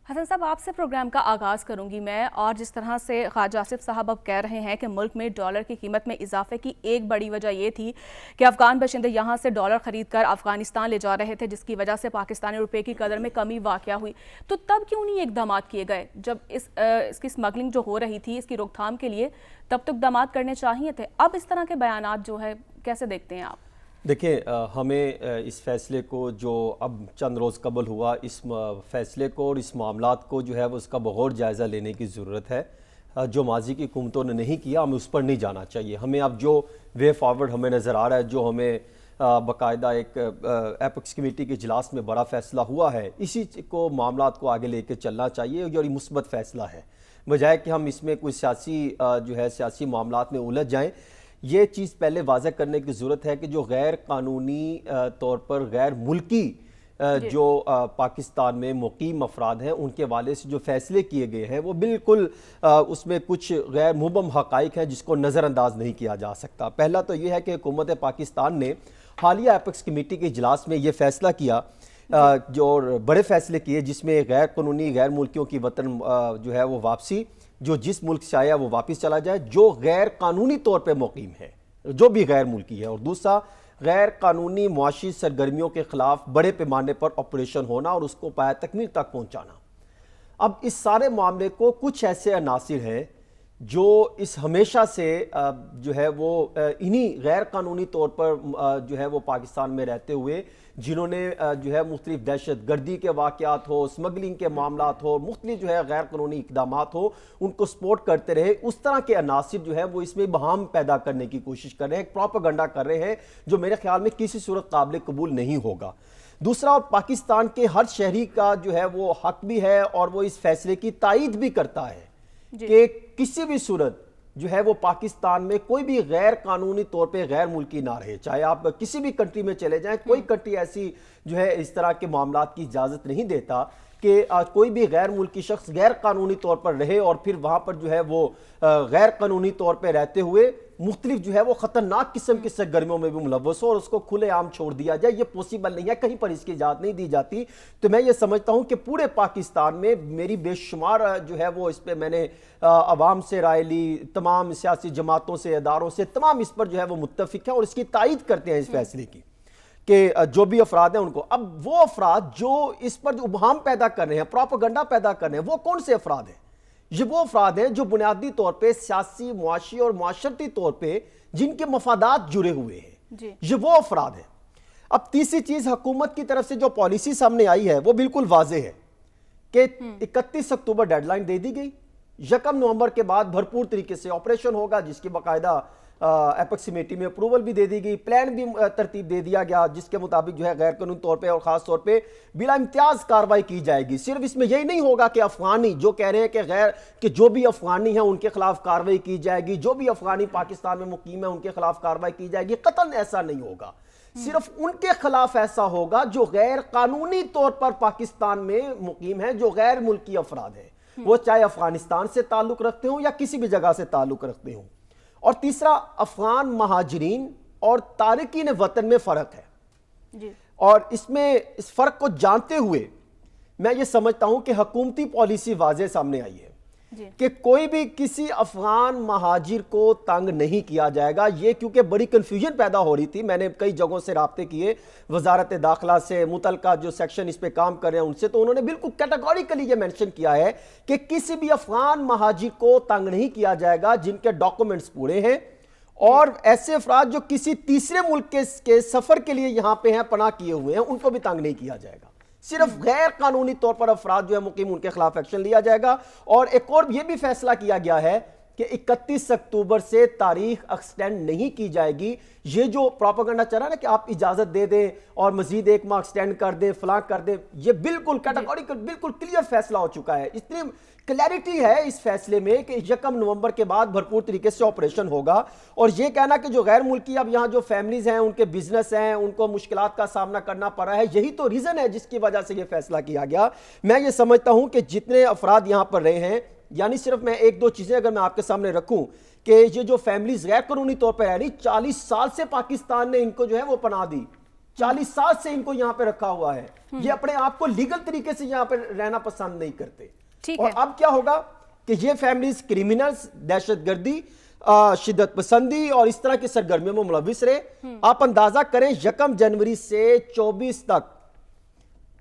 حسن صاحب، آپ سے پروگرام کا آغاز کروں گی میں، اور جس طرح سے خواجہ آصف صاحب اب کہہ رہے ہیں کہ ملک میں ڈالر کی قیمت میں اضافے کی ایک بڑی وجہ یہ تھی کہ افغان باشندے یہاں سے ڈالر خرید کر افغانستان لے جا رہے تھے، جس کی وجہ سے پاکستانی روپے کی قدر میں کمی واقع ہوئی، تو تب کیوں نہیں اقدامات کیے گئے جب اس کی سمگلنگ جو ہو رہی تھی اس کی روک تھام کے لیے؟ تب تو اقدامات کرنے چاہیے تھے۔ اب اس طرح کے بیانات جو ہے کیسے دیکھتے ہیں آپ؟ دیکھیں، ہمیں اس فیصلے کو جو اب چند روز قبل ہوا، اس فیصلے کو اور اس معاملات کو جو ہے وہ اس کا بغور جائزہ لینے کی ضرورت ہے۔ جو ماضی کی حکومتوں نے نہیں کیا، ہمیں اس پر نہیں جانا چاہیے۔ ہمیں اب جو وے فارورڈ ہمیں نظر آ رہا ہے، جو ہمیں باقاعدہ ایک ایپیکس کمیٹی کے اجلاس میں بڑا فیصلہ ہوا ہے، اسی کو معاملات کو آگے لے کے چلنا چاہیے، اور یہ مثبت فیصلہ ہے، بجائے کہ ہم اس میں کوئی سیاسی معاملات میں الجھ جائیں۔ یہ چیز پہلے واضح کرنے کی ضرورت ہے کہ جو غیر قانونی طور پر غیر ملکی جو پاکستان میں مقیم افراد ہیں، ان کے حوالے سے جو فیصلے کیے گئے ہیں وہ بالکل اس میں کچھ غیر مبہم حقائق ہیں جس کو نظر انداز نہیں کیا جا سکتا۔ پہلا تو یہ ہے کہ حکومت پاکستان نے حالیہ ایپیکس کمیٹی کے اجلاس میں یہ فیصلہ کیا، جو بڑے فیصلے کیے، جس میں غیر قانونی غیر ملکیوں کی وطن جو ہے وہ واپسی، جو جس ملک سے آیا وہ واپس چلا جائے، جو غیر قانونی طور پہ مقیم ہے، جو بھی غیر ملکی ہے، اور دوسرا غیر قانونی معاشی سرگرمیوں کے خلاف بڑے پیمانے پر آپریشن ہونا اور اس کو پایہ تکمیل تک پہنچانا۔ اب اس سارے معاملے کو کچھ ایسے عناصر ہیں جو اس ہمیشہ سے جو ہے وہ انہی غیر قانونی طور پر جو ہے وہ پاکستان میں رہتے ہوئے، جنہوں نے جو ہے مختلف دہشت گردی کے واقعات ہو، سمگلنگ کے معاملات ہو، مختلف جو ہے غیر قانونی اقدامات ہو، ان کو سپورٹ کرتے رہے، اس طرح کے عناصر جو ہے وہ اس میں ابہام پیدا کرنے کی کوشش کر رہے ہیں، ایک پروپیگنڈا کر رہے ہیں جو میرے خیال میں کسی صورت قابل قبول نہیں ہوگا۔ دوسرا، اور پاکستان کے ہر شہری کا جو ہے وہ حق بھی ہے اور وہ اس فیصلے کی تائید بھی کرتا ہے کہ کسی بھی صورت جو ہے وہ پاکستان میں کوئی بھی غیر قانونی طور پہ غیر ملکی نہ رہے، چاہے آپ کسی بھی کنٹری میں چلے جائیں، کوئی کنٹری ایسی جو ہے اس طرح کے معاملات کی اجازت نہیں دیتا کہ کوئی بھی غیر ملکی شخص غیر قانونی طور پر رہے اور پھر وہاں پر جو ہے وہ غیر قانونی طور پہ رہتے ہوئے مختلف جو ہے وہ خطرناک قسم کی سرگرمیوں میں بھی ملوث ہو اور اس کو کھلے عام چھوڑ دیا جائے۔ یہ پوسیبل نہیں ہے، کہیں پر اس کی اجازت نہیں دی جاتی۔ تو میں یہ سمجھتا ہوں کہ پورے پاکستان میں میری بے شمار جو ہے وہ اس پہ میں نے عوام سے رائے لی، تمام سیاسی جماعتوں سے، اداروں سے، تمام اس پر جو ہے وہ متفق ہیں اور اس کی تائید کرتے ہیں اس فیصلے کی، کہ جو بھی افراد ہیں ان کو۔ اب وہ افراد جو اس پر جو ابہام پیدا کر رہے ہیں، پروپیگنڈا پیدا کر رہے ہیں، وہ کون سے افراد ہیں؟ یہ وہ افراد ہیں جو بنیادی طور پہ سیاسی، معاشی اور معاشرتی طور پہ جن کے مفادات جڑے ہوئے ہیں، یہ وہ افراد ہیں۔ اب تیسری چیز، حکومت کی طرف سے جو پالیسی سامنے آئی ہے وہ بالکل واضح ہے کہ 31 اکتوبر ڈیڈ لائن دے دی گئی، 1 نومبر کے بعد بھرپور طریقے سے آپریشن ہوگا، جس کی باقاعدہ ایپیکس کمیٹی میں اپروول بھی دے دی گئی، پلان بھی ترتیب دے دیا گیا، جس کے مطابق جو ہے غیر قانونی طور پہ اور خاص طور پہ بلا امتیاز کارروائی کی جائے گی۔ صرف اس میں یہی نہیں ہوگا کہ افغانی جو کہہ رہے ہیں کہ جو بھی افغانی ہیں ان کے خلاف کارروائی کی جائے گی، جو بھی افغانی پاکستان میں مقیم ہیں ان کے خلاف کارروائی کی جائے گی، قطعاً ایسا نہیں ہوگا۔ صرف ان کے خلاف ایسا ہوگا جو غیر قانونی طور پر پاکستان میں مقیم ہیں، جو غیر ملکی افراد ہیں، وہ چاہے افغانستان سے تعلق رکھتے ہوں یا کسی بھی جگہ سے تعلق رکھتے ہوں۔ اور تیسرا، افغان مہاجرین اور تارکین وطن میں فرق ہے، اور اس میں اس فرق کو جانتے ہوئے میں یہ سمجھتا ہوں کہ حکومتی پالیسی واضح سامنے آئی ہے کہ کوئی بھی کسی افغان مہاجر کو تنگ نہیں کیا جائے گا۔ یہ کیونکہ بڑی کنفیوژن پیدا ہو رہی تھی، میں نے کئی جگہوں سے رابطے کیے، وزارت داخلہ سے، متعلقہ جو سیکشن اس پہ کام کر رہے ہیں ان سے، تو انہوں نے بالکل کیٹیگوریکلی یہ مینشن کیا ہے کہ کسی بھی افغان مہاجر کو تنگ نہیں کیا جائے گا جن کے ڈاکومنٹس پورے ہیں، اور ایسے افراد جو کسی تیسرے ملک کے سفر کے لیے یہاں پہ ہیں، پناہ کیے ہوئے ہیں، ان کو بھی تنگ نہیں کیا جائے گا۔ صرف غیر قانونی طور پر افراد جو ہے مقیم، ان کے خلاف ایکشن لیا جائے گا۔ اور ایک اور یہ بھی فیصلہ کیا گیا ہے کہ 31 اکتوبر سے تاریخ ایکسٹینڈ نہیں کی جائے گی۔ یہ جو پروپیگنڈا چل رہا ہے نا کہ آپ اجازت دے دیں اور مزید 1 ماہ ایکسٹینڈ کر دیں، فلاں کر دیں، یہ بالکل کیٹیگوریکل، بالکل کلیئر فیصلہ ہو چکا ہے۔ اتنی کلیئرٹی ہے اس فیصلے میں کہ 1 نومبر کے بعد بھرپور طریقے سے آپریشن ہوگا۔ اور یہ کہنا کہ جو غیر ملکی اب یہاں جو فیملیز ہیں، ان کے بزنس ہیں، ان کو مشکلات کا سامنا کرنا پڑ رہا ہے، یہی تو ریزن ہے جس کی وجہ سے یہ فیصلہ کیا گیا۔ میں یہ سمجھتا ہوں کہ جتنے افراد یہاں پر رہے ہیں، یعنی صرف میں 1-2 چیزیں اگر میں آپ کے سامنے رکھوں کہ یہ جو فیملیز غیر قانونی طور پر رہ رہی، 40 سال سے پاکستان نے ان کو جو ہے وہ پناہ دی، 40 سال سے ان کو یہاں پہ رکھا ہوا ہے. یہ اپنے آپ کو لیگل طریقے سے یہاں پہ رہنا پسند نہیں کرتے. اور اب کیا ہوگا کہ یہ فیملیز کرمینلز، دہشت گردی، شدت پسندی اور اس طرح کی سرگرمیوں میں ملوث رہے. آپ اندازہ کریں 1 جنوری سے 24 تک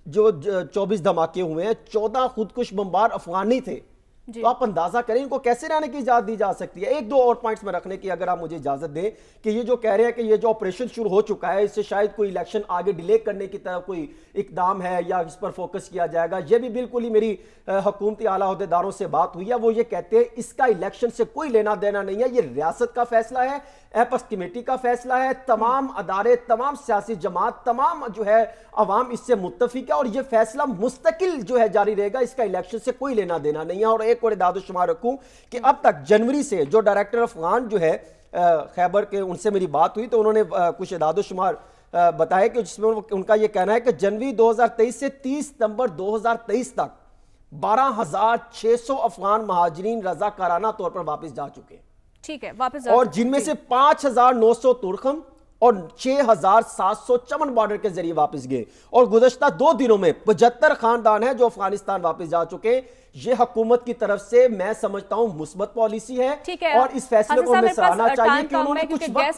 جو 24 دھماکے ہوئے ہیں، 14 خودکش بمبار افغانی تھے. تو آپ اندازہ کریں ان کو کیسے رہنے کی اجازت دی جا سکتی ہے. 1-2 اور پوائنٹس میں رکھنے کی اگر آپ مجھے اجازت دیں کہ یہ جو کہہ رہے ہیں کہ یہ جو آپریشن شروع ہو چکا ہے اس سے شاید کوئی الیکشن آگے ڈیلے کرنے کی طرف کوئی اقدام ہے یا اس پر فوکس کیا جائے گا، یہ بھی بالکل ہی میری حکومتی اعلیٰ عہدیداروں سے بات ہوئی ہے. وہ یہ کہتے ہیں اس کا الیکشن سے کوئی لینا دینا نہیں ہے، یہ ریاست کا فیصلہ ہے، ایپس کمیٹی کا فیصلہ ہے. تمام ادارے، تمام سیاسی جماعت، تمام جو ہے عوام اس سے متفق ہے اور یہ فیصلہ مستقل جو ہے جاری رہے گا. اس کا الیکشن سے کوئی لینا دینا نہیں ہے. اور ایک اور اعداد و شمار رکھوں کہ اب تک جنوری سے جو ڈائریکٹر افغان جو ہے خیبر کے، ان سے میری بات ہوئی تو انہوں نے کچھ اعداد و شمار بتائے کہ جس میں ان کا یہ کہنا ہے کہ جنوری 2023 سے 30 ستمبر 2023 تک 12,600 افغان مہاجرین رضاکارانہ طور پر واپس جا چکے ہیں. ٹھیک ہے، واپس اور جن میں سے 5,900 ترکھم اور 6,700 چمن بارڈر کے ذریعے واپس گئے. اور گزشتہ 2 دنوں میں 75 خاندان ہیں جو افغانستان واپس جا چکے ہیں. یہ حکومت کی طرف سے میں سمجھتا ہوں مثبت پالیسی ہے اور اس فیصلے کو ہمیں سراہنا چاہیے کہ انہوں نے کچھ وقت